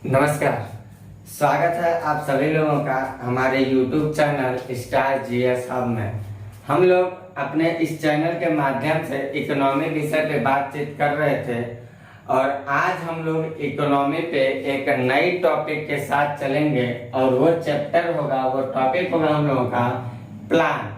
नमस्कार। स्वागत है आप सभी लोगों का हमारे YouTube channel star GS hub में। हम लोग अपने इस चैनल के माध्यम से इकोनॉमी विषय पे बातचीत कर रहे थे और आज हम लोग इकोनॉमी पे एक नई टॉपिक के साथ चलेंगे और वो चैप्टर होगा, वो टॉपिक होगा हम लोगों का प्लान।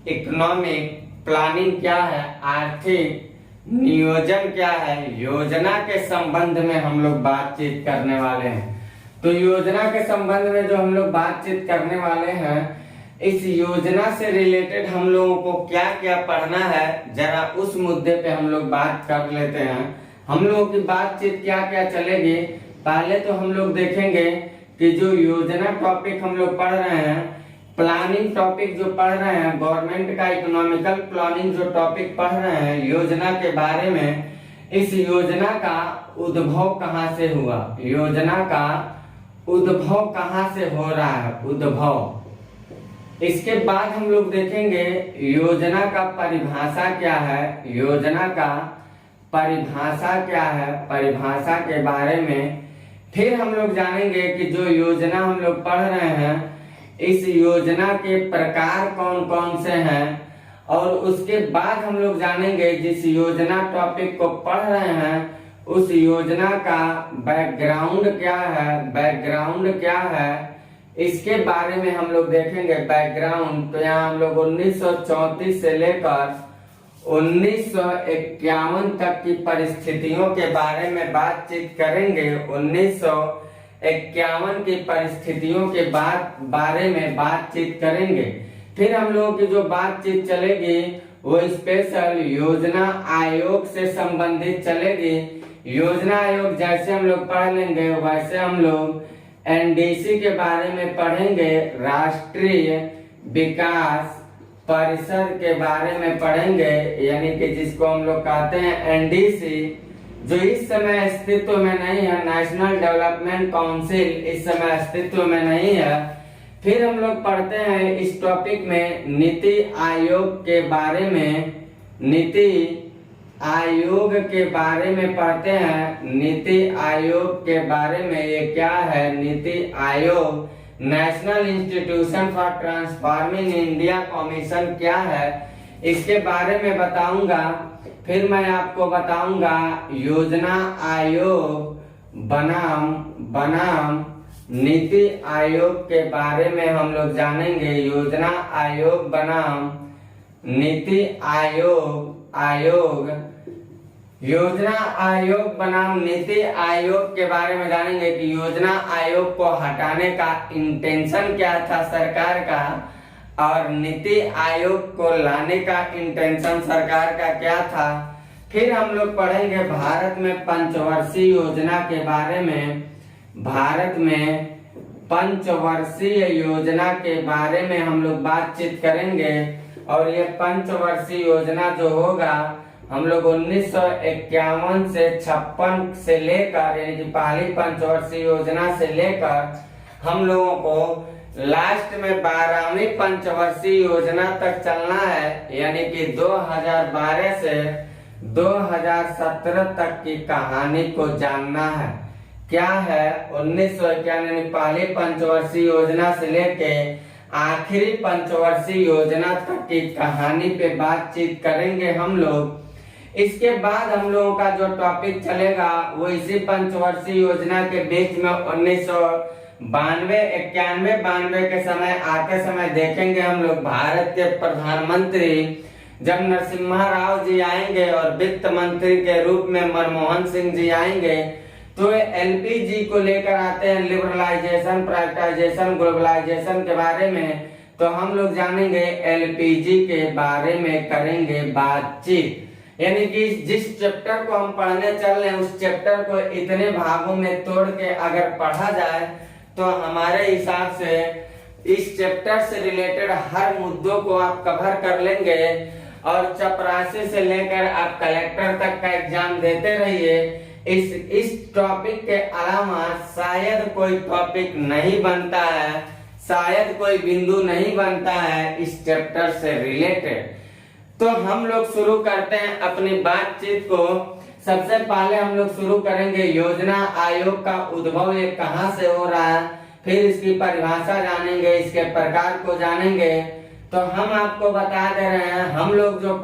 इकोनॉमिक प्लानिंग क्या है, आर्थिक नियोजन क्या है, योजना के संबंध में हम लोग बातचीत करने वाले हैं। तो योजना के संबंध में जो हम लोग बातचीत करने वाले हैं, इस योजना से रिलेटेड हम लोगों को क्या क्या पढ़ना है, जरा उस मुद्दे पे हम लोग बात कर लेते हैं। हम लोगों की बातचीत क्या क्या चलेगी, पहले तो हम लोग देखेंगे कि जो योजना टॉपिक हम लोग पढ़ रहे हैं, प्लानिंग टॉपिक जो पढ़ रहे हैं, गवर्नमेंट का इकोनॉमिकल प्लानिंग जो टॉपिक पढ़ रहे हैं योजना के बारे में, इस योजना का उद्भव कहाँ से हुआ, योजना का उद्भव कहाँ से हो रहा है, उद्भव। इसके बाद हम लोग देखेंगे योजना का परिभाषा क्या है, योजना का परिभाषा क्या है, परिभाषा के बारे में। फिर हम लोग जानेंगे कि जो योजना हम लोग पढ़ रहे हैं, इस योजना के प्रकार कौन कौन से हैं, और उसके बाद हम लोग जानेंगे जिस योजना टॉपिक को पढ़ रहे हैं उस योजना का बैकग्राउंड क्या है, बैकग्राउंड क्या है, इसके बारे में हम लोग देखेंगे बैकग्राउंड। तो यहाँ हम लोग 1934 से लेकर 1951 तक की परिस्थितियों के बारे में बातचीत करेंगे। 1951 की परिस्थितियों के बारे में बातचीत करेंगे। फिर हम लोगों की जो बातचीत चलेगी वो स्पेशल योजना आयोग से संबंधित चलेगी। योजना आयोग जैसे हम लोग पढ़ लेंगे वैसे हम लोग एनडीसी के बारे में पढ़ेंगे, राष्ट्रीय विकास परिषद के बारे में पढ़ेंगे, यानी कि जिसको हम लोग कहते हैं एनडीसी, जो इस समय अस्तित्व में नहीं है। नेशनल डेवलपमेंट काउंसिल इस समय अस्तित्व में नहीं है। फिर हम लोग पढ़ते हैं इस टॉपिक में नीति आयोग के बारे में, नीति आयोग के बारे में पढ़ते हैं। नीति आयोग के बारे में ये क्या है, NITI Aayog national institution for transforming India commission क्या है, इसके बारे में बताऊंगा। फिर मैं आपको बताऊंगा योजना आयोग बनाम नीति आयोग के बारे में हम लोग जानेंगे। योजना आयोग बनाम नीति आयोग योजना आयोग बनाम नीति आयोग के बारे में जानेंगे कि योजना आयोग को हटाने का इंटेंशन क्या था सरकार का, और नीति आयोग को लाने का इंटेंशन सरकार का क्या था। फिर हम लोग पढ़ेंगे भारत में पंचवर्षीय योजना के बारे में। भारत में पंचवर्षीय योजना के बारे में हम लोग बातचीत करेंगे, और ये पंचवर्षीय योजना जो होगा हम लोग 1951 से 56 से लेकर, यानी कि पहली पंचवर्षीय योजना से लेकर हम लोगों को लास्ट में 12वीं पंचवर्षीय योजना तक चलना है, यानी कि 2012 से 2017 तक की कहानी को जानना है। क्या है 1991 पहली पंचवर्षीय योजना से लेके आखिरी पंचवर्षीय योजना तक की कहानी पे बातचीत करेंगे हम लोग। इसके बाद हम लोगों का जो टॉपिक चलेगा वो इसी पंचवर्षीय योजना के बीच में 1992 के समय आते समय देखेंगे हम लोग भारत के प्रधानमंत्री जब नरसिम्हा राव जी आएंगे और वित्त मंत्री के रूप में मनमोहन सिंह जी आएंगे, तो एलपीजी को लेकर आते हैं, लिबरलाइजेशन, प्राइवेटाइजेशन, ग्लोबलाइजेशन के बारे में। तो हम लोग जानेंगे एलपीजी के बारे में करेंगे बातचीत, यानी कि जिस चैप्टर को हम पढ़ने चल रहे हैं उस चैप्टर को इतने भागों में तोड़ के अगर पढ़ा जाए तो हमारे हिसाब से इस चैप्टर से रिलेटेड हर मुद्दों को आप कवर कर लेंगे, और चपरासी से लेकर आप कलेक्टर तक का एग्जाम देते रहिए। इस टॉपिक के अलावा शायद कोई टॉपिक नहीं बनता है, शायद कोई बिंदु नहीं बनता है इस चैप्टर से रिलेटेड। तो हम लोग शुरू करते हैं अपनी बातचीत को। सबसे पहले हम लोग शुरू करेंगे योजना आयोग का उद्भव ये कहाँ से हो रहा है, फिर इसकी परिभाषा जानेंगे, इसके प्रकार को जानेंगे। तो हम आपको बता दे रहे हैं, हम लोग जो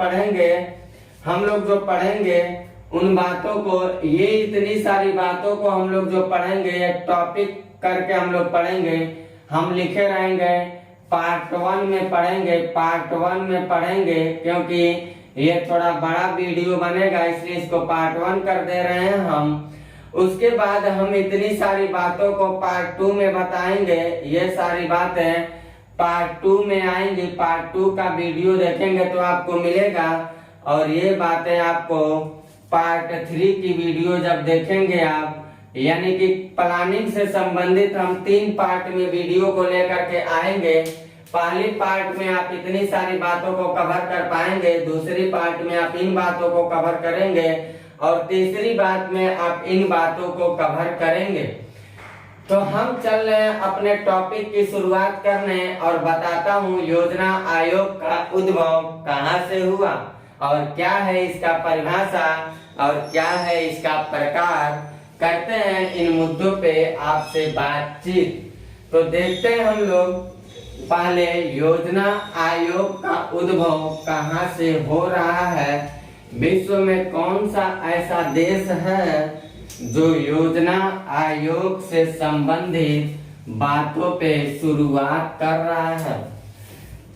पढ़ेंगे उन बातों को, ये इतनी सारी बातों को हम लोग जो पढ़ेंगे एक टॉपिक करके हम लोग पढ़ेंगे। हम लिखे रहेंगे पार्ट 1 में पढ़ेंगे, क्योंकि ये थोड़ा बड़ा वीडियो बनेगा इसलिए इसको पार्ट 1 कर दे रहे हैं हम। उसके बाद हम इतनी सारी बातों को पार्ट 2 में बताएंगे। ये सारी बातें पार्ट 2 में आएंगी, पार्ट 2 का वीडियो देखेंगे तो आपको मिलेगा। और ये बातें आपको पार्ट 3 की वीडियो जब देखेंगे आप, यानी कि प्लानिंग से संबंधित हम 3 पार्ट में वीडियो को लेकर के आएंगे। पहली पार्ट में आप इतनी सारी बातों को कवर कर पाएंगे, दूसरी पार्ट में आप इन बातों को कवर करेंगे और तीसरी बात में आप इन बातों को कवर करेंगे। तो हम चल रहे हैं अपने टॉपिक की शुरुआत करने और बताता हूँ योजना आयोग का उद्भव कहाँ से हुआ और क्या है इसका परिभाषा और क्या है इसका प्रकार। करते हैं इन मुद्दों पे आपसे बातचीत। तो देखते हैं हम लोग पहले योजना आयोग का उद्भव कहाँ से हो रहा है। विश्व में कौन सा ऐसा देश है जो योजना आयोग से संबंधित बातों पे शुरुआत कर रहा है।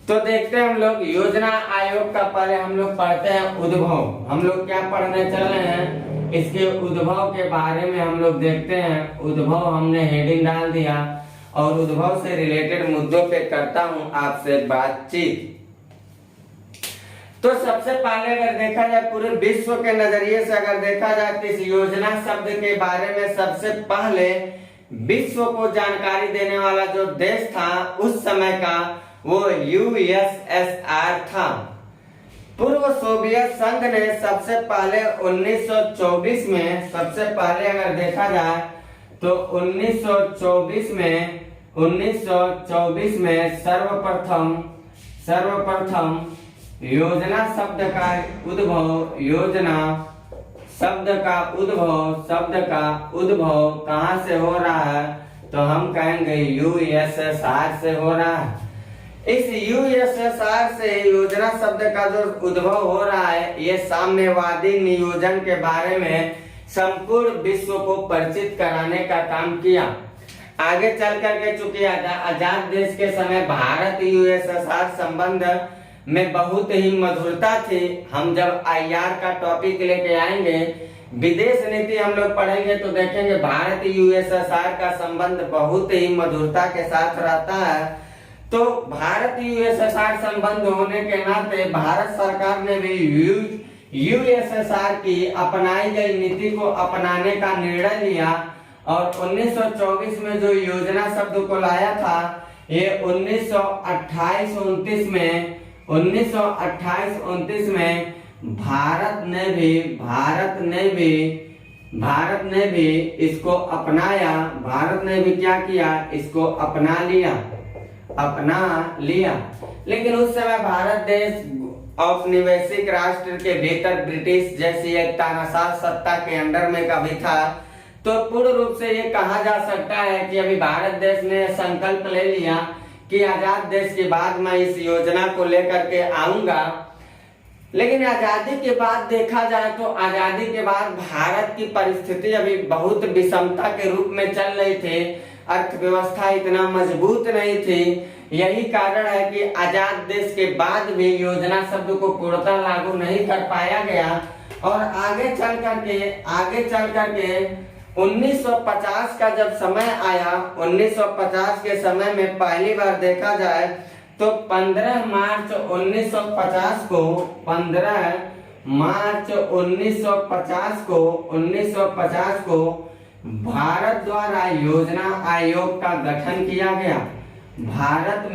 तो देखते हैं हम लोग योजना आयोग का पहले हम लोग पढ़ते हैं उद्भव। हम लोग क्या पढ़ने चल रहे हैं, इसके उद्भव के बारे में हम लोग देखते हैं। उद्भव हमने हेडिंग डाल दिया और उद्भव से रिलेटेड मुद्दों पे करता हूं आपसे बातचीत। तो सबसे पहले अगर देखा जाए पूरे विश्व के नजरिए से अगर देखा जाए तो इस योजना शब्द के बारे में सबसे पहले विश्व को जानकारी देने वाला जो देश था उस समय का वो यूएसएसआर था। पूर्व सोवियत संघ ने सबसे पहले 1924 में, सबसे पहले अगर देखा जाए तो 1924 में सर्वप्रथम योजना शब्द का उद्भव, योजना शब्द का उद्भव कहाँ से हो रहा है, तो हम कहेंगे यूएसएसआर से हो रहा है। इस यूएसएसआर से योजना शब्द का जो उद्भव हो रहा है, ये साम्यवादी नियोजन के बारे में संपूर्ण विश्व को परिचित कराने का काम किया। आगे चल करके चूंकि आजाद देश के समय भारत यूएसएसआर संबंध में बहुत ही मधुरता थी। हम जब आईआर का टॉपिक लेके आएंगे, विदेश नीति हम लोग पढ़ेंगे तो देखेंगे भारत यूएसएसआर का संबंध बहुत ही मधुरता के साथ रहता है। तो भारत यूएसएसआर संबंध होने के नाते भारत सरकार ने भी यूएसएसआर की अपनाई गई नीति को अपनाने का निर्णय लिया और 1924 में जो योजना शब्द को लाया था, ये 1928-29 में भारत ने भी इसको अपनाया। भारत ने भी क्या किया, इसको अपना लिया। लेकिन उस समय भारत देश औपनिवेशिक राष्ट्र के भीतर ब्रिटिश जैसी एक तानाशाह सत्ता के अंडर में कभी था। तो पूर्ण रूप से ये कहा जा सकता है कि अभी भारत देश ने संकल्प ले लिया कि आजाद देश के बाद मैं इस योजना को लेकर के आऊंगा। लेकिन आजादी के बाद देखा जाए तो आजादी के बाद भारत की परिस्थिति अभी बहुत विषमता के रूप में चल रही थी। अर्थव्यवस्था इतना मजबूत नहीं थी। यही कारण है कि आजाद देश के बाद भी योजना शब्द को पूर्णतः लागू नहीं कर पाया गया। और आगे चल करके 1950 का जब समय आया, 1950 के समय में पहली बार देखा जाए तो 15 मार्च 1950 को भारत द्वारा योजना आयोग का गठन किया गया। भारत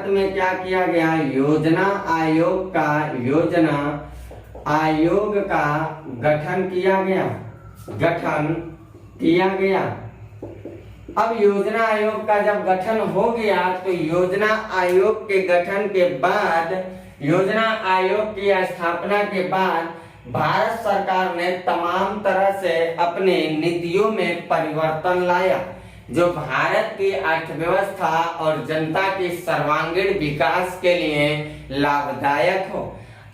में क्या किया गया, योजना आयोग का गठन किया गया। अब योजना आयोग का जब गठन हो गया तो योजना आयोग के गठन के बाद, योजना आयोग की स्थापना के बाद भारत सरकार ने तमाम तरह से अपनी नीतियों में परिवर्तन लाया जो भारत की अर्थव्यवस्था और जनता के सर्वांगीण विकास के लिए लाभदायक हो।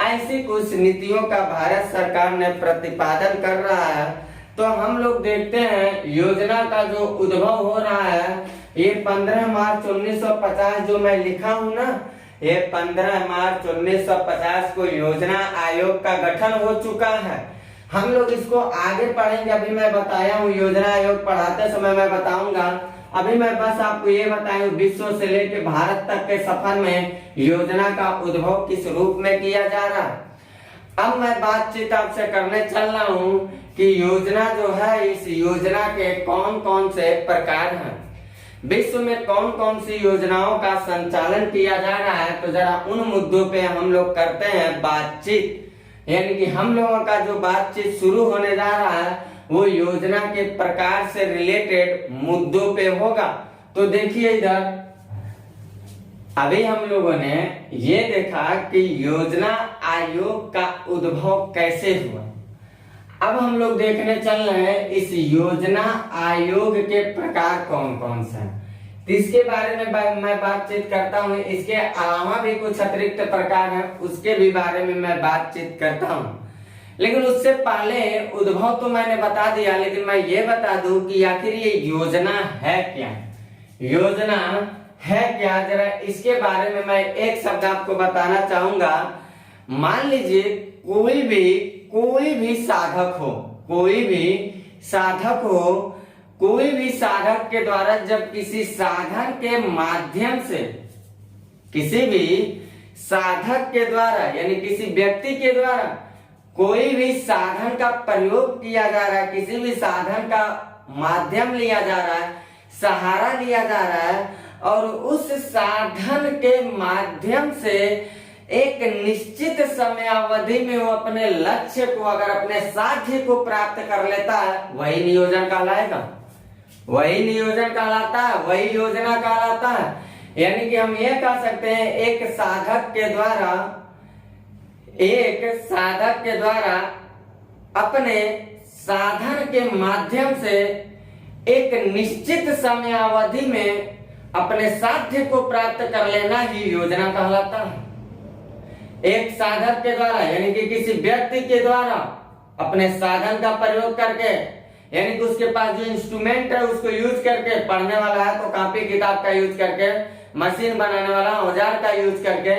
ऐसी कुछ नीतियों का भारत सरकार ने प्रतिपादन कर रहा है। तो हम लोग देखते हैं योजना का जो उद्भव हो रहा है, ये 15 मार्च 1950 जो मैं लिखा हूं ना, ये 15 मार्च 1950 को योजना आयोग का गठन हो चुका है। हम लोग इसको आगे पढ़ेंगे, अभी मैं बताया हूँ योजना आयोग पढ़ाते समय मैं बताऊंगा। अभी मैं बस आपको ये बताया विश्व से लेकर भारत तक के सफर में योजना का उद्भव किस रूप में किया जा रहा है। अब मैं बातचीत आपसे करने चल रहा हूँ कि योजना जो है, इस योजना के कौन कौन से प्रकार हैं, विश्व में कौन कौन सी योजनाओं का संचालन किया जा रहा है। तो जरा उन मुद्दों पे हम लोग करते हैं बातचीत। यानी कि हम लोगों का जो बातचीत शुरू होने जा रहा है वो योजना के प्रकार से रिलेटेड मुद्दों पे होगा। तो देखिए इधर अभी हम लोगों ने ये देखा कि योजना आयोग का उद्भव कैसे हुआ। अब हम लोग देखने चल रहे हैं इस योजना आयोग के प्रकार कौन कौन से हैं। तो इसके बारे में मैं बातचीत करता हूँ। इसके अलावा भी कुछ अतिरिक्त प्रकार हैं, उसके भी बारे में मैं बातचीत करता हूँ। लेकिन उससे पहले उद्भव तो मैंने बता दिया, लेकिन मैं ये बता दूं कि आखिर ये योजना है क्या। योजना है क्या, जरा इसके बारे में मैं एक शब्द आपको बताना चाहूंगा। मान लीजिए कोई भी साधक हो, कोई भी साधक के द्वारा जब किसी साधन के माध्यम से, किसी भी साधक के द्वारा यानी किसी व्यक्ति के द्वारा कोई भी साधन का प्रयोग किया जा रहा है, किसी भी साधन का माध्यम लिया जा रहा है, सहारा लिया जा रहा है, और उस साधन के माध्यम से एक निश्चित समय अवधि में वो अपने लक्ष्य को, अगर अपने साध्य को प्राप्त कर लेता है, वही नियोजन कहलाएगा, वही नियोजन कहलाता है, वही योजना कहलाता है। यानी कि हम ये कह सकते हैं एक साधक के द्वारा अपने साधन के माध्यम से एक निश्चित समय अवधि में अपने साध्य को प्राप्त कर लेना ही योजना कहलाता है। एक साधक के द्वारा यानी कि किसी व्यक्ति के द्वारा अपने साधन का प्रयोग करके, यानी कि उसके पास जो इंस्ट्रूमेंट है उसको यूज करके, पढ़ने वाला है तो कॉपी किताब का यूज करके, मशीन बनाने वाला औजार का यूज करके,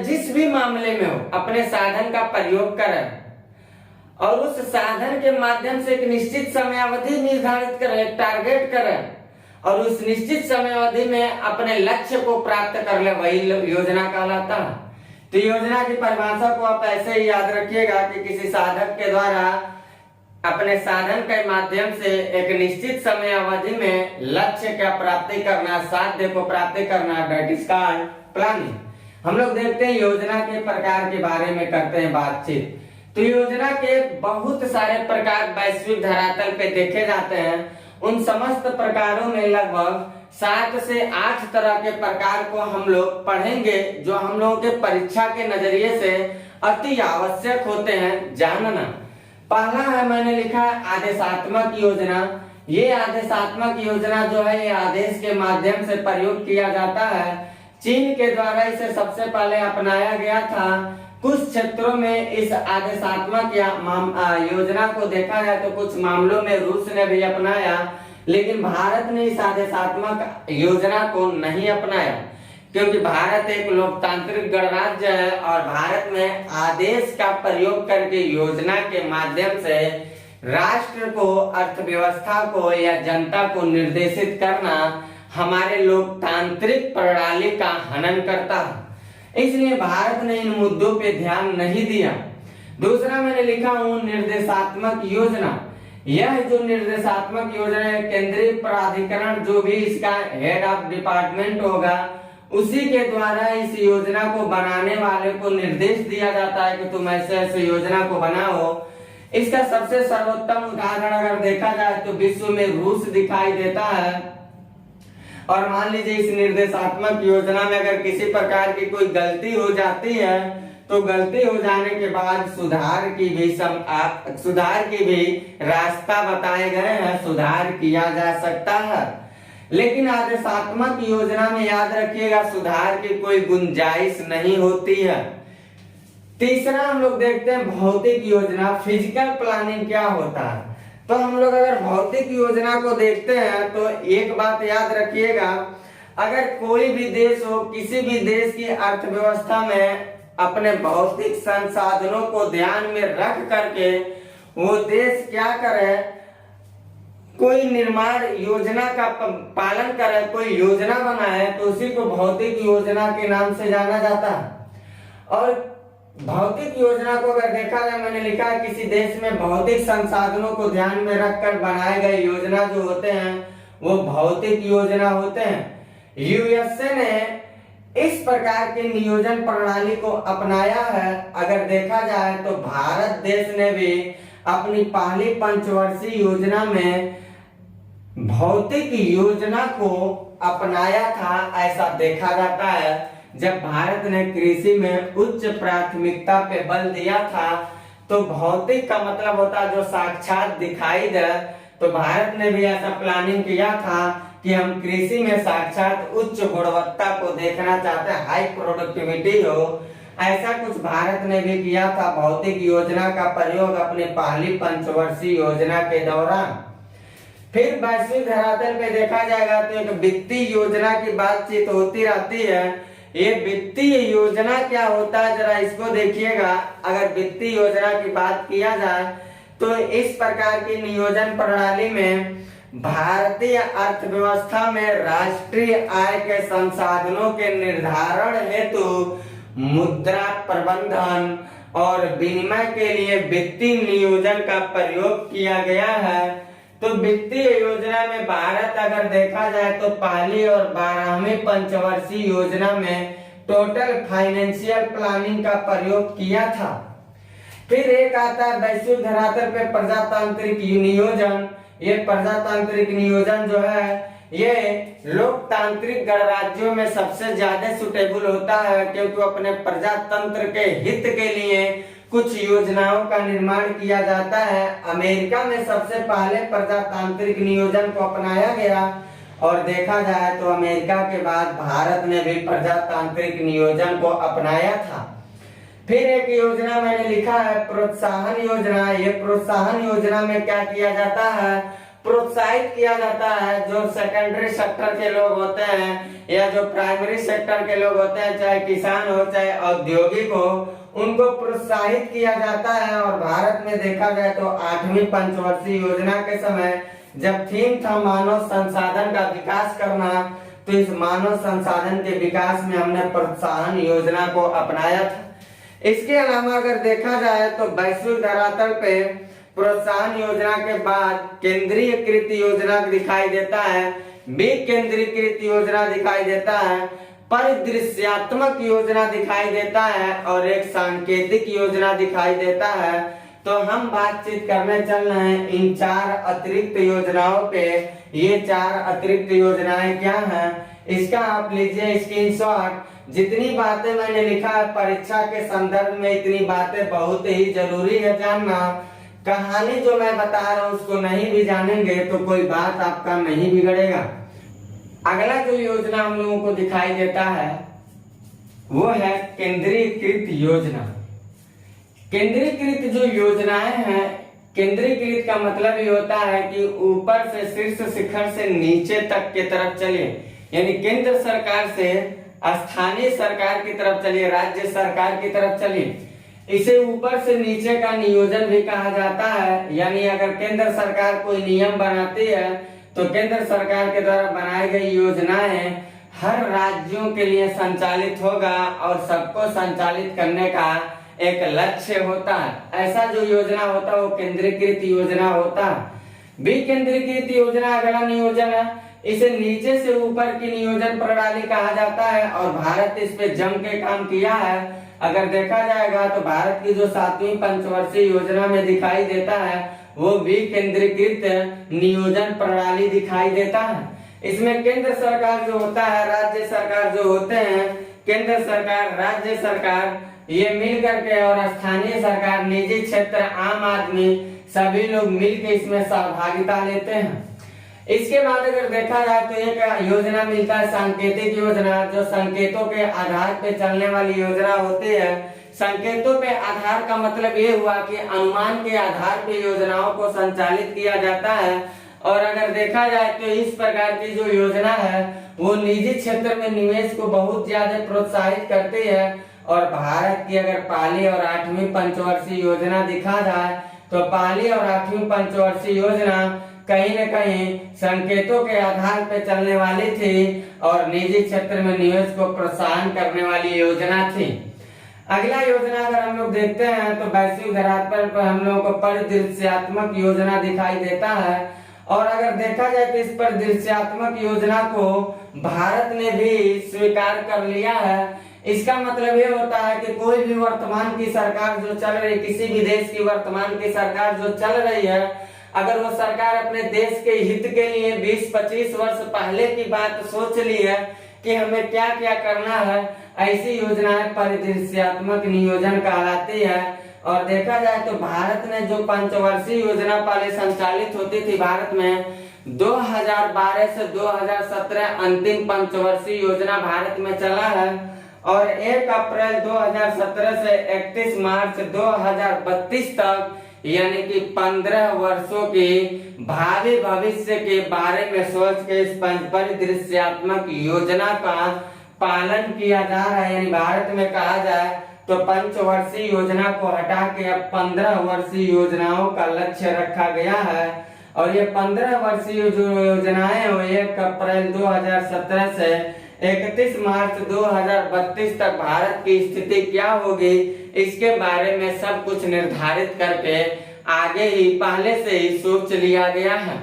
जिस भी मामले में हो अपने साधन का प्रयोग करें और उस साधन के माध्यम से एक निश्चित समय अवधि निर्धारित करें, टारगेट करें और उस निश्चित समय अवधि में अपने लक्ष्य को प्राप्त कर ले, वही योजना कहलाता है। तो योजना की परिभाषा को आप ऐसे ही याद रखिएगा कि किसी साधक के द्वारा अपने साधन के माध्यम से एक निश्चित समय अवधि में लक्ष्य का प्राप्ति करना, साध्य को प्राप्ति करना, दैट इज कॉल्ड प्लानिंग। हम लोग देखते हैं योजना के प्रकार के बारे में करते हैं बातचीत। तो योजना के बहुत सारे प्रकार वैश्विक धरातल पे देखे जाते हैं। उन समस्त प्रकारों में लगभग 7 से 8 तरह के प्रकार को हम लोग पढ़ेंगे, जो हम लोगों के परीक्षा के नजरिए से अति आवश्यक होते हैं जानना। पहला है, मैंने लिखा है आदेशात्मक योजना। ये आदेशात्मक योजना जो है, ये आदेश के माध्यम से प्रयोग किया जाता है। चीन के द्वारा इसे सबसे पहले अपनाया गया था। कुछ क्षेत्रों में इस आदेशात्मक योजना को देखा जाए तो कुछ मामलों में रूस ने भी अपनाया, लेकिन भारत ने इस आदेशात्मक योजना को नहीं अपनाया, क्योंकि भारत एक लोकतांत्रिक गणराज्य है और भारत में आदेश का प्रयोग करके योजना के माध्यम से राष्ट्र को, अर्थव्यवस्था को या जनता को निर्देशित करना हमारे लोकतांत्रिक प्रणाली का हनन करता है। इसलिए भारत ने इन मुद्दों पे ध्यान नहीं दिया। दूसरा मैंने लिखा हूं निर्देशात्मक योजना। यह जो निर्देशात्मक योजना है, केंद्रीय प्राधिकरण जो भी इसका हेड ऑफ डिपार्टमेंट होगा, उसी के द्वारा इस योजना को बनाने वाले को निर्देश दिया जाता है कि तुम ऐसे ऐसे योजना को बनाओ। इसका सबसे सर्वोत्तम उदाहरण अगर देखा जाए तो विश्व में रूस दिखाई देता है। और मान लीजिए इस निर्देशात्मक योजना में अगर किसी प्रकार की कोई गलती हो जाती है तो गलती हो जाने के बाद सुधार की भी रास्ता बताए गए हैं, सुधार किया जा सकता है। लेकिन आदेशात्मक योजना में याद रखिएगा सुधार की कोई गुंजाइश नहीं होती है। तीसरा हम लोग देखते हैं भौतिक योजना, फिजिकल प्लानिंग क्या होता है। तो हम लोग अगर भौतिक योजना को देखते हैं तो एक बात याद रखिएगा, अगर कोई भी देश हो, किसी भी देश की अर्थव्यवस्था में अपने भौतिक संसाधनों को ध्यान में रख करके वो देश क्या करे, कोई निर्माण योजना का पालन करे, कोई योजना बनाए, तो उसी को भौतिक योजना के नाम से जाना जाता है। और भौतिक योजना को अगर देखा जाए, मैंने लिखा है किसी देश में भौतिक संसाधनों को ध्यान में रखकर बनाए गए योजना जो होते हैं वो भौतिक योजना होते हैं। यूएसए ने इस प्रकार की नियोजन प्रणाली को अपनाया है। अगर देखा जाए तो भारत देश ने भी अपनी पहली पंचवर्षीय योजना में भौतिक योजना को अपनाया था, ऐसा देखा जाता है। जब भारत ने कृषि में उच्च प्राथमिकता पे बल दिया था, तो भौतिक का मतलब होता है जो साक्षात दिखाई दे, तो भारत ने भी ऐसा प्लानिंग किया था कि हम कृषि में साक्षात उच्च गुणवत्ता को देखना चाहते हैं, हाई प्रोडक्टिविटी हो। ऐसा कुछ भारत ने भी किया था, भौतिक योजना का प्रयोग अपनी पहली पंचवर्षीय योजना के दौरान। फिर वैश्विक धरातल पे देखा जाएगा तो एक वित्तीय योजना की बातचीत होती रहती है। ये वित्तीय योजना क्या होता है जरा इसको देखिएगा। अगर वित्तीय योजना की बात किया जाए तो इस प्रकार की नियोजन प्रणाली में भारतीय अर्थव्यवस्था में राष्ट्रीय आय के संसाधनों के निर्धारण हेतु मुद्रा प्रबंधन और विनिमय के लिए वित्तीय नियोजन का प्रयोग किया गया है। तो वित्तीय योजना में भारत अगर देखा जाए तो पहली और 12वीं पंचवर्षीय योजना में टोटल फाइनेंशियल प्लानिंग का प्रयोग किया था। फिर एक आता है वैश्विक धरातल पे प्रजातांत्रिक नियोजन। ये प्रजातांत्रिक नियोजन जो है ये लोकतांत्रिक गणराज्यों में सबसे ज्यादा सुटेबल होता है, क्योंकि अपने प्रजातंत्र के हित के लिए कुछ योजनाओं का निर्माण किया जाता है। अमेरिका में सबसे पहले प्रजातांत्रिक नियोजन को अपनाया गया और देखा जाए तो अमेरिका के बाद भारत ने भी प्रजातांत्रिक नियोजन को अपनाया था। फिर एक योजना मैंने लिखा है प्रोत्साहन योजना। ये प्रोत्साहन योजना में क्या किया जाता है, प्रोत्साहित किया जाता है जो सेकेंडरी सेक्टर के लोग होते हैं या जो प्राइमरी सेक्टर के लोग होते हैं, चाहे किसान हो चाहे औद्योगिक हो, उनको प्रोत्साहित किया जाता है। और भारत में देखा जाए तो 8वीं पंचवर्षीय योजना के समय जब थीम था मानव संसाधन का विकास करना, तो इस मानव संसाधन के विकास में हमने प्रोत्साहन योजना को अपनाया था। इसके अलावा अगर देखा जाए तो वैश्विक धरातल पे प्रोत्साहन योजना के बाद केंद्रीयकृत योजना दिखाई देता है, विकेंद्रीकृत योजना दिखाई देता है, परिदृश्यात्मक योजना दिखाई देता है और एक सांकेतिक योजना दिखाई देता है। तो हम बातचीत करने चल रहे हैं इन 4 अतिरिक्त योजनाओं पे। ये 4 अतिरिक्त योजनाएं क्या हैं, इसका आप लीजिए स्क्रीनशॉट। जितनी बातें मैंने लिखा है परीक्षा के संदर्भ में, इतनी बातें बहुत ही जरूरी है जानना। कहानी जो मैं बता रहा हूँ उसको नहीं भी जानेंगे तो कोई बात आपका नहीं बिगड़ेगा। अगला जो योजना हम लोगों को दिखाई देता है वो है केंद्रीकृत योजना। केंद्रीकृत जो योजनाएं हैं, केंद्रीकृत का मतलब ये होता है कि ऊपर से शीर्ष शिखर से नीचे तक के तरफ चलिए, यानी केंद्र सरकार से स्थानीय सरकार की तरफ चलिए, राज्य सरकार की तरफ चलिए। इसे ऊपर से नीचे का नियोजन भी कहा जाता है। यानी अगर केंद्र सरकार कोई नियम बनाती है तो केंद्र सरकार के द्वारा बनाई गई योजनाएं हर राज्यों के लिए संचालित होगा और सबको संचालित करने का एक लक्ष्य होता है। ऐसा जो योजना होता है वो केंद्रीकृत योजना होता है। विकेंद्रीकृत योजना अगला नियोजन है। इसे नीचे से ऊपर की नियोजन प्रणाली कहा जाता है और भारत इस पे जम के काम किया है। अगर देखा जाएगा तो भारत की जो 7वीं पंचवर्षीय योजना में दिखाई देता है वो विकेंद्रीकृत नियोजन प्रणाली दिखाई देता है। इसमें केंद्र सरकार जो होता है, राज्य सरकार जो होते हैं, केंद्र सरकार, राज्य सरकार ये मिल करके और स्थानीय सरकार, निजी क्षेत्र, आम आदमी सभी लोग मिलकर इसमें सहभागिता लेते हैं। इसके बाद अगर देखा जाए तो एक योजना मिलता है सांकेतिक योजना, जो संकेतों के आधार पे चलने वाली योजना होती है। संकेतों पे आधार का मतलब ये हुआ कि अनुमान के आधार पे योजनाओं को संचालित किया जाता है। और अगर देखा जाए तो इस प्रकार की जो योजना है वो निजी क्षेत्र में निवेश को बहुत ज्यादा प्रोत्साहित करती है। और भारत की अगर पहली और 8वीं पंचवर्षीय योजना दिखा जाए तो पहली और 8वीं पंचवर्षीय योजना कहीं न कहीं संकेतों के आधार पर चलने वाली थी और निजी क्षेत्र में निवेश को प्रोत्साहन करने वाली योजना थी। अगला योजना अगर हम लोग देखते हैं तो वैश्विक धरातल पर हम लोगों को परिदृश्यात्मक योजना दिखाई देता है। और अगर देखा जाए तो इस परिदृश्यात्मक योजना को भारत ने भी स्वीकार कर लिया है। इसका मतलब ये होता है कि कोई भी वर्तमान की सरकार जो चल रही, किसी भी देश की वर्तमान की सरकार जो चल रही है, अगर वो सरकार अपने देश के हित के लिए 20-25 वर्ष पहले की बात सोच ली है कि हमें क्या क्या करना है, ऐसी योजनाएं परिदृश्यात्मक नियोजन कहलाती है। और देखा जाए तो भारत ने जो पंचवर्षीय योजना पहले संचालित होती थी भारत में, 2012 से 2017 अंतिम पंचवर्षीय योजना भारत में चला है। और 1 अप्रैल 2017 से 31 मार्च 2032 तक यानी कि 15 वर्षों की भावी भविष्य के बारे में सोच के इस परिदृश्यात्मक योजना का पालन किया जा रहा है। यानी भारत में कहा जाए तो पंचवर्षीय योजना को हटा के अब 15 वर्षीय योजनाओं का लक्ष्य रखा गया है। और ये 15 वर्षीय जो योजनाएं वो 1 अप्रैल 2017 से 31 मार्च 2032 तक भारत की स्थिति क्या होगी इसके बारे में सब कुछ निर्धारित करके आगे ही पहले से ही सोच लिया गया है।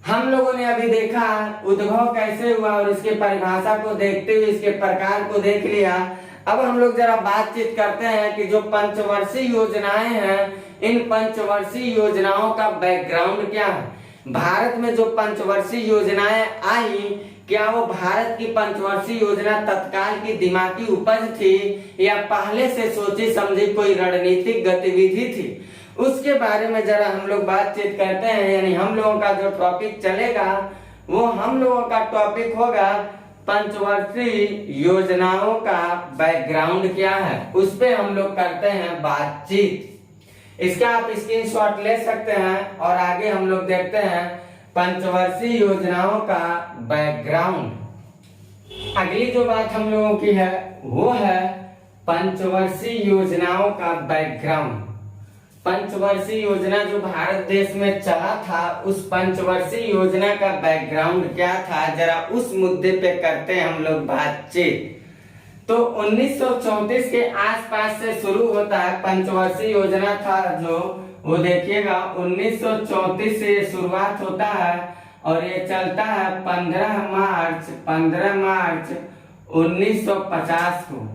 हम लोगों ने अभी देखा उद्भव कैसे हुआ और इसके परिभाषा को देखते हुए इसके प्रकार को देख लिया। अब हम लोग जरा बातचीत करते हैं कि जो पंचवर्षीय योजनाएं हैं, इन पंचवर्षीय योजनाओं का बैकग्राउंड क्या है। भारत में जो पंचवर्षीय योजनाएं आई, क्या वो भारत की पंचवर्षीय योजना तत्काल की दिमागी उपज थी या पहले से सोची समझी कोई रणनीतिक गतिविधि थी, उसके बारे में जरा हम लोग बातचीत करते हैं। यानी हम लोगों का जो टॉपिक चलेगा वो हम लोगों का टॉपिक होगा पंचवर्षीय योजनाओं का बैकग्राउंड क्या है, उस पे हम लोग करते हैं बातचीत। इसका आप स्क्रीनशॉट ले सकते हैं और आगे हम लोग देखते हैं पंचवर्षीय योजनाओं का बैकग्राउंड। अगली जो बात हम लोगों की है वो है पंचवर्षीय योजनाओं का बैकग्राउंड। पंचवर्षीय योजना जो भारत देश में चला था, उस पंचवर्षीय योजना का बैकग्राउंड क्या था, जरा उस मुद्दे पे करते हैं हम लोग बातचीत। तो 1934 के आसपास से शुरू होता है पंचवर्षीय योजना था जो, वो देखिएगा 1934 से शुरुआत होता है और ये चलता है 15 मार्च 1950 को,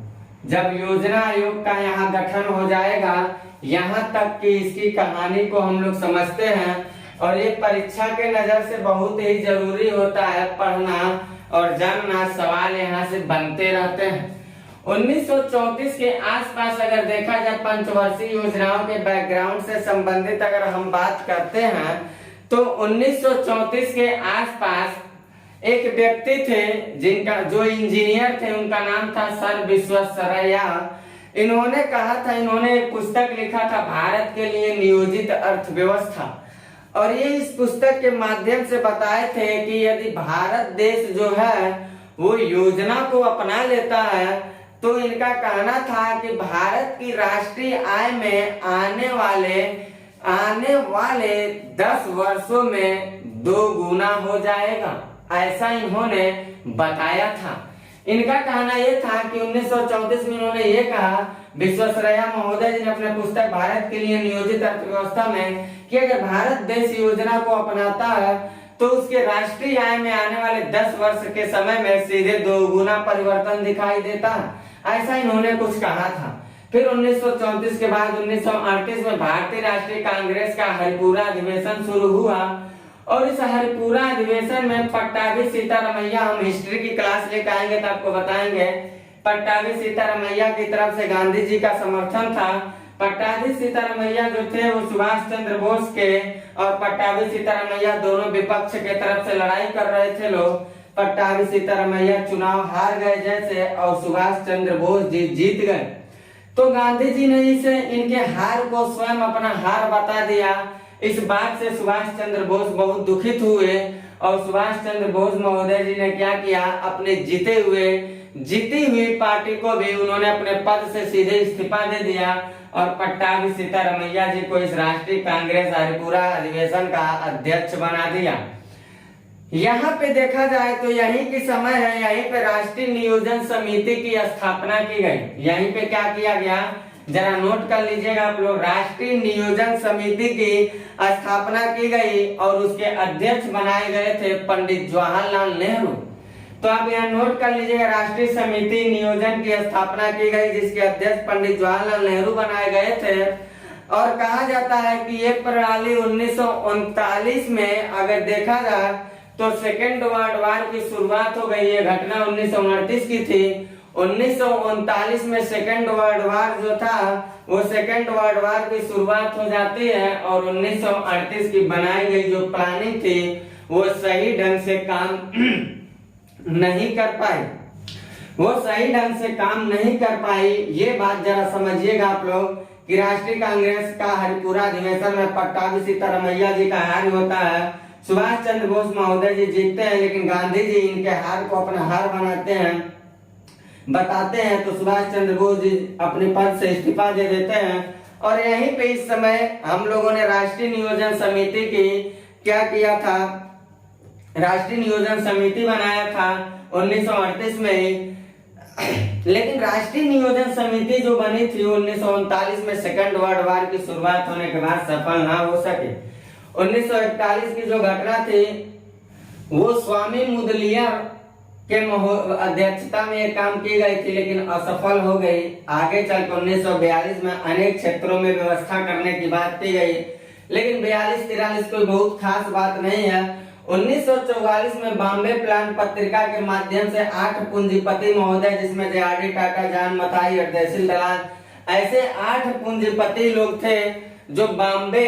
जब योजना आयोग का यहाँ गठन हो जाएगा। यहाँ तक कि इसकी कहानी को हम लोग समझते हैं और ये परीक्षा के नजर से बहुत ही जरूरी होता है पढ़ना और जानना, सवाल यहाँ से बनते रहते हैं। 1934 के आसपास अगर देखा जाए पंचवर्षीय योजनाओं के बैकग्राउंड से संबंधित अगर हम बात करते हैं तो 1934 के आसपास एक व्यक्ति थे जिनका जो इंजीनियर थे, उनका नाम था सर विश्वेश्वरैया। इन्होंने कहा था, इन्होंने एक पुस्तक लिखा था भारत के लिए नियोजित अर्थव्यवस्था, और ये इस पुस्तक के माध्यम से बताए थे कि यदि भारत देश जो है वो योजना को अपना लेता है तो इनका कहना था कि भारत की राष्ट्रीय आय में आने वाले 10 वर्षों में 2 गुना हो जाएगा, ऐसा इन्होंने बताया था। इनका कहना यह था कि 1934 में इन्होंने ये कहा, विश्वेश्वरैया महोदय जी ने अपने पुस्तक भारत के लिए नियोजित अर्थव्यवस्था में, कि अगर भारत देश योजना को अपनाता है तो उसके राष्ट्रीय आय में आने वाले 10 वर्ष के समय में सीधे 2 गुना परिवर्तन दिखाई देता है, ऐसा इन्होंने कुछ कहा था। फिर 1934 के बाद 1938 में भारतीय राष्ट्रीय कांग्रेस का हरिपुरा अधिवेशन शुरू हुआ और इस हरिपुरा अधिवेशन में पट्टाभी सीतारमैया, हम हिस्ट्री की क्लास लेकर आएंगे तो आपको बताएंगे पट्टाभी सीतारामैया की तरफ से गांधी जी का समर्थन था। पट्टाभी सीतारामैया जो थे वो सुभाष चंद्र बोस के और पट्टाभी सीतारामैया दोनों विपक्ष के तरफ से लड़ाई कर रहे थे लोग। पट्टाभी सीतारामैया चुनाव हार गए जैसे और सुभाष चंद्र बोस जी जीत गए। तो गांधी जी ने इसे इनके हार को स्वयं अपना हार बता दिया। इस बात से सुभाष चंद्र बोस बहुत दुखित हुए और सुभाष चंद्र बोस महोदय जी ने क्या किया, अपने जीती हुई पार्टी को भी उन्होंने अपने पद से सीधे इस्तीफा दे दिया और पट्टाभी सीतारामैया जी को इस राष्ट्रीय कांग्रेस हरिपुरा अधिवेशन का अध्यक्ष बना दिया। यहाँ पे देखा जाए तो यहीं की समय है, यहीं पे राष्ट्रीय नियोजन समिति की स्थापना की गई। यहीं पे क्या किया गया, जरा नोट कर लीजिएगा आप लोग। राष्ट्रीय नियोजन समिति की स्थापना की गई और उसके अध्यक्ष बनाए गए थे पंडित जवाहरलाल नेहरू। तो आप यहाँ नोट कर लीजिएगा, राष्ट्रीय समिति नियोजन की स्थापना की गई जिसके अध्यक्ष पंडित जवाहरलाल नेहरू बनाए गए थे। और कहा जाता है कि ये प्रणाली 1939 में अगर देखा जाए तो सेकेंड वर्ल्ड वार की शुरुआत हो गई। ये घटना 1929 की थी। 1939 में सेकेंड वर्ल्ड वार जो था वो सेकेंड वर्ल्ड वार की शुरुआत हो जाती है और 1938 की बनाई गई जो प्लानिंग थी वो सही ढंग से काम नहीं कर पाई। ये बात जरा समझिएगा आप लोग कि राष्ट्रीय कांग्रेस का हरिपुरा अधिवेशन में पट्टाभी सीतारामैया जी का हार होता है। सुभाष चंद्र बोस महोदय जी जीतते हैं, लेकिन गांधी जी इनके हार को अपना हार बताते हैं तो सुभाष चंद्र बोस जी अपने पद से इस्तीफा दे देते हैं। और यहीं पे इस समय हम लोगों ने राष्ट्रीय नियोजन समिति की क्या किया था, राष्ट्रीय नियोजन समिति बनाया था 1938 में ही। लेकिन राष्ट्रीय नियोजन समिति जो बनी थी 1939 में सेकेंड वर्ल्ड वार की शुरुआत होने के बाद सफल ना हो सके। 1941 की जो घटना थी वो स्वामी मुदलियार के अध्यक्षता में एक काम की गई थी, लेकिन असफल हो गई। आगे चलकर 1942 में अनेक क्षेत्रों में व्यवस्था करने की बात की गई, लेकिन 42-43 कोई बहुत खास बात नहीं है। 1944 में बॉम्बे प्लान पत्रिका के माध्यम से 8 पूंजीपति महोदय, जिसमें जे.आर.डी. टाटा, जान मथाई और देसिल दलाल, ऐसे 8 पूंजीपति लोग थे जो बॉम्बे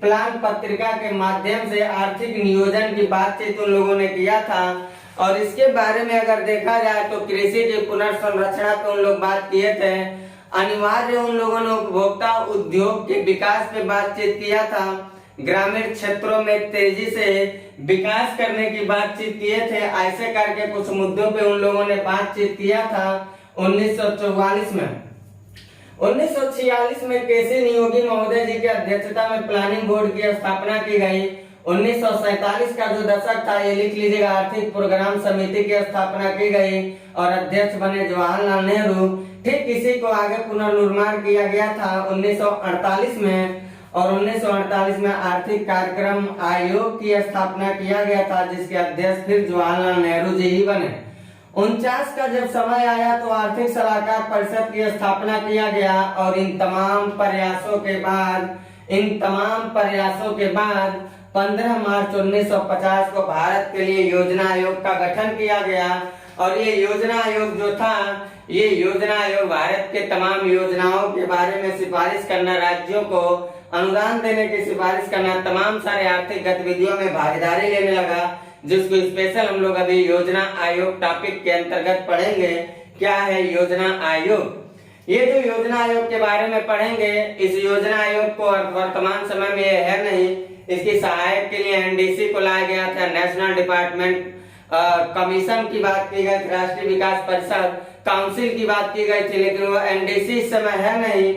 प्लान पत्रिका के माध्यम से आर्थिक नियोजन की बातचीत उन लोगों ने किया था। और इसके बारे में अगर देखा जाए तो कृषि की पुनर्संरचना पे उन लोग बात किए थे। अनिवार्य उन लोगों ने उपभोक्ता उद्योग के विकास पे बातचीत किया था। ग्रामीण क्षेत्रों में तेजी से विकास करने की बातचीत किए थे। ऐसे करके कुछ मुद्दों पे उन लोगों ने बातचीत किया था 1944 में। 1946 में केसी नियोगी महोदय जी की अध्यक्षता में प्लानिंग बोर्ड की स्थापना की गई। 1947 का जो दशक था ये लिख लीजिएगा, आर्थिक प्रोग्राम समिति की स्थापना की गई और अध्यक्ष बने जवाहरलाल नेहरू। ठीक इसी को आगे पुनर्निर्माण किया गया था 1948 में और 1948 में आर्थिक कार्यक्रम आयोग की स्थापना किया गया था जिसके अध्यक्ष फिर जवाहरलाल नेहरू जी ही बने। 49 का जब समय आया तो आर्थिक सलाहकार परिषद की स्थापना किया गया और इन तमाम प्रयासों के बाद 15 मार्च 1950 को भारत के लिए योजना आयोग का गठन किया गया। और ये योजना आयोग जो था, ये योजना आयोग भारत के तमाम योजनाओं के बारे में सिफारिश करना, राज्यों को अनुदान देने की सिफारिश करना, तमाम सारे आर्थिक गतिविधियों में भागीदारी लेने लगा, जिसको स्पेशल हम लोग अभी योजना आयोग टॉपिक के अंतर्गत पढ़ेंगे। क्या है योजना आयोग? ये जो योजना आयोग के बारे में पढ़ेंगे, इस योजना आयोग को वर्तमान समय में है नहीं, इसकी सहायक के लिए एनडीसी को लाया गया था, नेशनल डिपार्टमेंट कमीशन की बात की गई, राष्ट्रीय विकास परिषद काउंसिल की बात की गई थी, लेकिन वो एनडीसी इस समय है नहीं।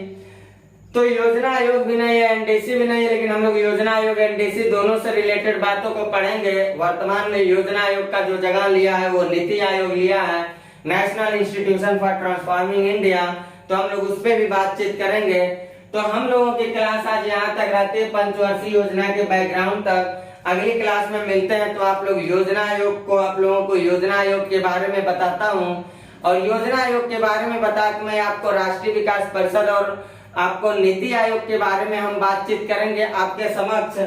तो योजना आयोग भी नहीं है, एनडीसी भी नहीं है, लेकिन हम लोग योजना आयोग एनडीसी दोनों से रिलेटेड बातों को पढ़ेंगे। वर्तमान में योजना आयोग का जो जगह लिया है वो नीति आयोग लिया है, national institution for transforming India. तो हम लोग उस पर भी बातचीत करेंगे। तो हम लोगों की क्लास आज यहाँ तक रहती है, पंचवर्षीय योजना के बैकग्राउंड तक। अगली क्लास में मिलते हैं तो आप लोग योजना आयोग को, आप लोगों को योजना आयोग के बारे में बताता हूँ। और योजना आयोग के बारे में बता के मैं आपको राष्ट्रीय विकास परिषद और आपको नीति आयोग के बारे में हम बातचीत करेंगे आपके समक्ष।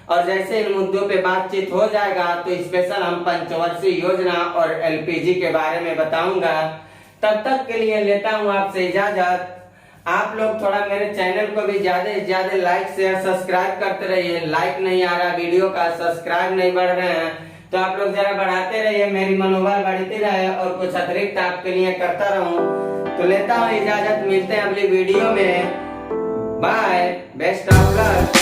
और जैसे इन मुद्दों पे बातचीत हो जाएगा तो स्पेशल हम पंचवर्षीय योजना और एलपीजी के बारे में बताऊंगा। तब तक के लिए लेता हूँ आपसे इजाजत। आप लोग थोड़ा मेरे चैनल को भी ज्यादा से ज्यादा लाइक शेयर सब्सक्राइब करते रहिए। लाइक नहीं आ रहा वीडियो का, सब्सक्राइब नहीं बढ़ रहे हैं, तो आप लोग जरा बढ़ाते रहिए, मेरी मनोबल बढ़ती रहे और कुछ अतिरिक्त आपके लिए करता रहूं। तो लेता हूँ इजाजत, मिलते हैं अगली वीडियो में। Bye, best of luck.